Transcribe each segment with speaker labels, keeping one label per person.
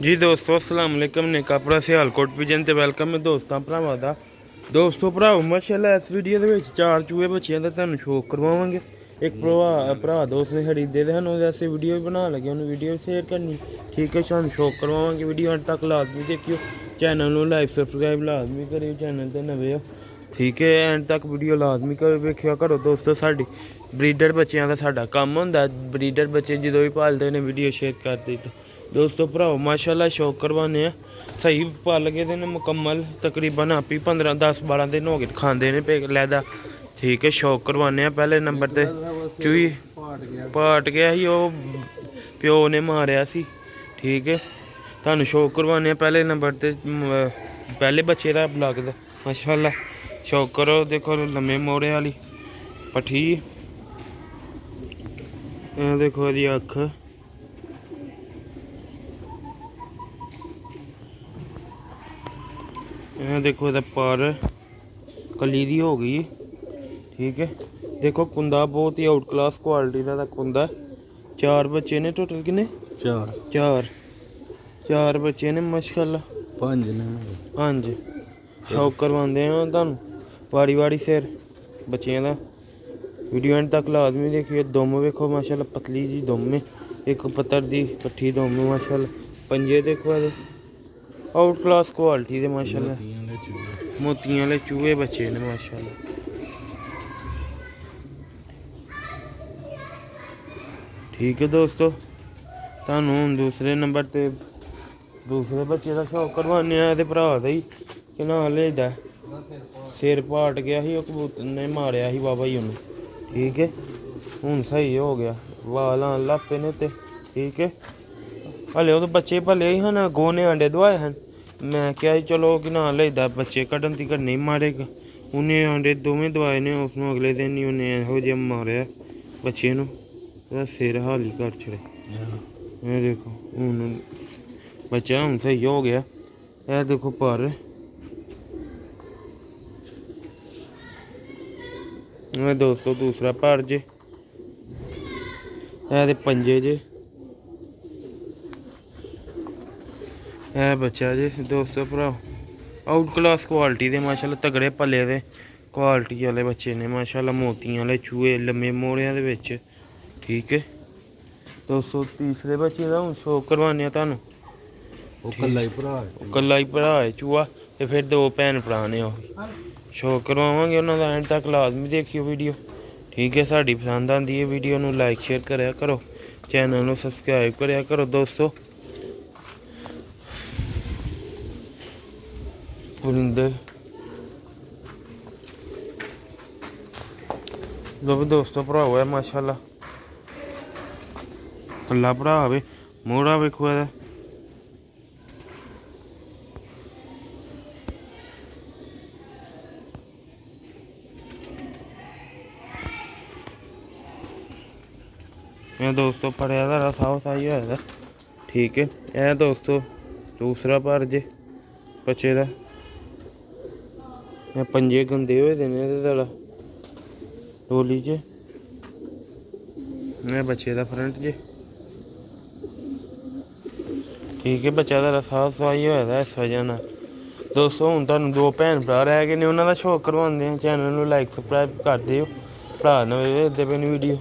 Speaker 1: जी दोस्तों अस्सलाम वालेकुम ने कपड़ा सियालकोट विजन ते वेलकम है दोस्तों भरावां दा। दोस्तों भराओ माशाअल्लाह इस वीडियो दे विच चार चूहे बच्चियां दा तुहानूं शौक करवावांगे। एक भरा दोस्त ने खरीदे दे सानूं ऐसे वीडियो भी बना लगे उन्हें वीडियो शेयर करनी ठीक है। तुहानूं शौक करवावांगे वीडियो अंत तक लाजमी देखियो। चैनल नूं लाइक सबसक्राइब लाजमी करियो चैनल ते नवे हो ठीक है। एंड तक वीडियो लाजमी कर वेखिया करो दोस्तों। साडी ब्रीडर बच्चियां दा साडा कम्म हुंदा ब्रीडर बच्चे जदों भी पालदे ने वीडियो शेयर कर दी दोस्तों भराओ माशाअल्लाह शौक करवाने सही पल गए थे मुकम्मल तकरीबन आप ही 15-10-12 दिन हो गए खाते ने पे लैदा ठीक है। शौक करवाने पहले नंबर ते चूही पाट गया ही वो प्यो ने मारिया सी ठीक है। तुहानूं शौक करवाने पहले नंबर ते पहले बच्चे का लगदा माशाअल्लाह शौक करो। देखो लम्मे मोड़े वाली पट्ठी देखो यदी अख देखो इधर पर कली दी हो गई ठीक है। देखो कुंदा बहुत ही आउट क्लास क्वालिटी का कुंदा। चार बच्चे ने टोटल किन्ने चार चार बच्चे ने माशाअल्लाह पांच शौक करवाते हैं तुहानूं वारी वारी सिर बच्चियां दा वीडियो एंड तक लाजमी देखिए। दुम वेखो माशाअल्लाह पतली जी दुम है एक पत्तर दी पट्ठी दुम माशाअल्लाह पंजे देखो आउट क्लास क्वालिटी दे माशाअल्लाह मोतियां वाले चूहे बच्चे ने माशाअल्लाह ठीक है। दोस्तों तुहानूं हुण दूसरे नंबर ते दूसरे बच्चे का शौक करवाने ते भरा दा ही कि नां लेदा सिर पाट गया ही कबूतर ने मारिया ही बाबा जी उन्हें ठीक है। हुण सही हो गया वाल आन लग पे ने ते ठीक है। हले वो बच्चे भले ही हैं गौ ने अंडे दवाए हैं मैं क्या चलो कि ना लेदा बच्चे कड्ढन ती नहीं मारेगा उन्हें अंडे दोवें दवाए ने उसनों अगले दिन ही उन्हें यहो जिहा मारिया बच्चे नूं सिर हाली कर छड़े। ये देखो हुण बच्चा हुण सही हो गया। यह देखो पर दोस्तों दूसरा पर जे ते पंजे जे बच्चा जे दोस्तों भराओ आउट क्लास क्वालिटी दे माशाअल्लाह तगड़े पले दे क्वालिटी वाले बच्चे ने माशाअल्लाह मोतियां वाले चूहे लम्मे मोड़ियां दे विच ठीक है। दोस्तों तीसरे बच्चे का हूँ शौक करवाने तुहानूं कल्ला ही भरा है चूहा ते फिर दो भैन भरा ने शौक करवावांगे उन्हों का एंड तक लाजमी देखियो वीडियो ठीक है। साड़ी पसंद आती है वीडियो नूं लाइक शेयर कराया करो चैनल नूं सबसक्राइब कराया करो दोस्तों। परिंदे लो भी दोस्तों भराओ है माशाअल्लाह कल्ला भरा वे मोड़ा वेखो है दोस्तों फड़िया दा साफ साई होया ठीक है। यह दोस्तों दूसरा पर जे बच्चे का पंजे गंदे होए दे ने डोली च बच्चे का फ्रंट जे ठीक है। बच्चा तेरा साफ सफाई होया इस वजह ना दोस्तों हुण तुहानूं दो भैन भरा रह गए ने उन्हों का शौक करवाते हैं चैनल नूं लाइक सबसक्राइब कर दिओ भरा नवें देखदे पे वीडियो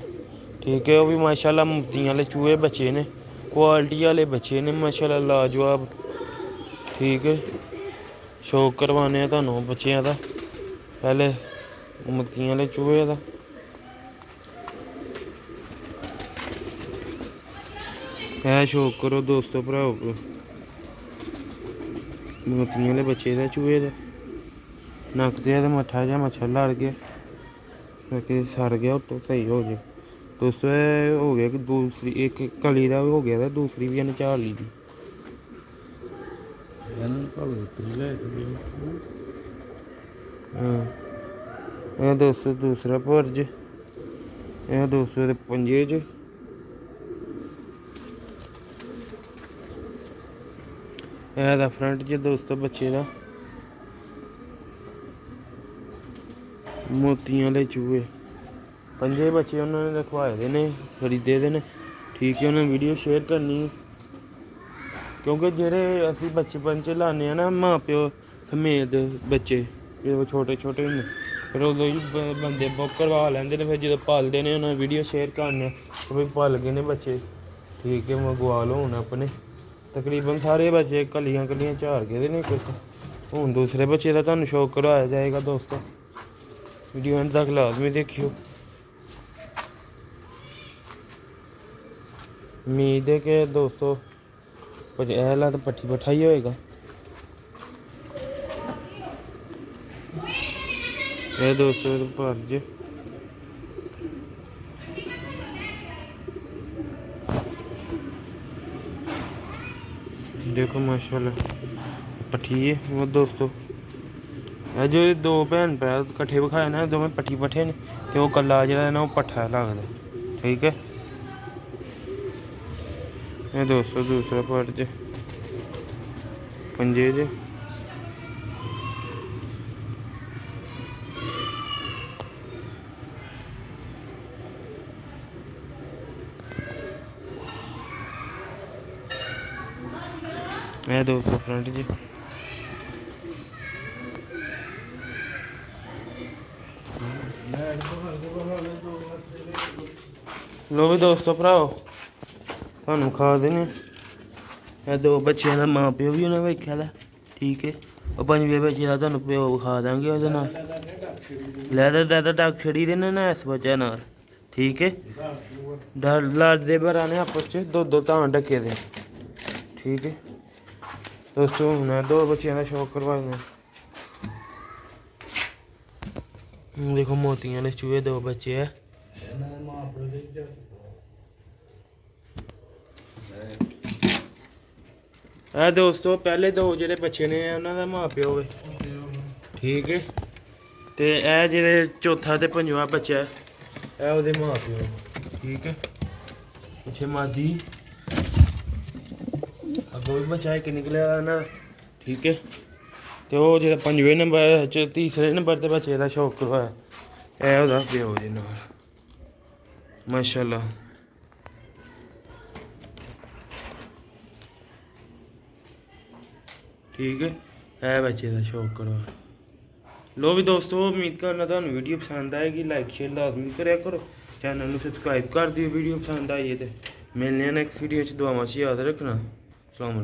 Speaker 1: ठीक है। वो भी माशाअल्लाह मोतियां वाले चूहे बच्चे ने क्वालिटी वाले बच्चे ने माशाअल्लाह लाजवाब ठीक है। शौक करवाने तुहानूं बच्चियां दा पहले मोतियां वाले चूहे दा है शौक करो दोस्तों भराओ मोतियां वाले बच्चे का चूहे का नक ते मट्ठा जहा मच्छर लड़ गया सड़ गया उतो सही हो जाए दोस्तों। हो गया कि दूसरी एक कली का हो गया था दूसरी भी इन्हें झाड़ ली थी हाँ। दोस्तों दूसरा भरज यह दोस्तों के पंजे च यह फ्रंट च दोस्तों बच्चे का मोतियां वाले चूहे पंजे बच्चे उन्होंने रखवाए दे ने खरीदे दे ने ठीक है। उन्हें वीडियो शेयर करनी क्योंकि जेह्ड़े असी बचपन च लाने आ ना मां प्यो समेत बच्चे जो छोटे छोटे होंदे फिर उदों ही बंदे बुक करवा लैंदे ने, फिर जो पालदे ने उन्हें वीडियो शेयर करने भाई पल गए ने बच्चे, ठीक है मंगवा लो हूँ अपने। तकरीबन सारे बच्चे कलियां कलियां झाड़ गेदे ने हूँ दूसरे बच्चे का तुहानूं शौक करवाया जाएगा दोस्तों। वीडियो अंत तक लाजमी देखियो। उम्मीद है कि दोस्तों पहला तो पट्ठी पट्ठा ही होएगा। ये दोस्तों भरज देखो माशाल्लाह पट्ठी है वो दोस्तों। जो दो भैन भ्रा कट्ठे विखाए ना दोवें पट्ठी पट्ठे ने, ते वो कल्ला जेह्ड़ा ना वो पट्ठा लगदा, ठीक है। ये दोस्तों दूसरा फर्ज पंजे च ये दोस्तों फ्रंट जी। लो भी दोस्तों भराओ तुहानूं खा देने ये दो बच्चों का मां प्यो भी उन्हें वेख्या दा, ठीक है। और पंजवें बच्चे का तुहानूं प्यो विखा देंगे ओहदे नाल लैदर डक छड़ी देने ना इस वजह नाल, ठीक है। लड़दे भरा ने आपस च दो धान ढके दे, ठीक है दोस्तों। हूँ दो बच्चों का शौक करवाए देखो मोतियां वाले चूहे दो बच्चे है। दोस्तों पहले दो जेह्ड़े बच्चे ने उन्हों का मां प्यो है, ठीक है। तो यह जेह्ड़े चौथा ते पंजवां बच्चा है यह ओहदे मां प्यो, ठीक है। पिच्छे मादी अगों भी बच्चा एक निकलेआ ना, ठीक है। तो वो जो पंजवें नंबर च तीसरे नंबर ते बच्चे का शौक करवाया यह ओहदा प्यो जी नाल माशाल्लाह। ठीक है बच्चे का शौक करवा लो भी दोस्तों। उम्मीद करना तुहानूं वीडियो पसंद आएगी, लाइक शेयर लाजमी करा करो, चैनल में सबसक्राइब कर दियो वीडियो पसंद आई है तो। मिलने नेक्स्ट वीडियो च, दुआवां च याद रखना। अस्सलाम वालेकुम।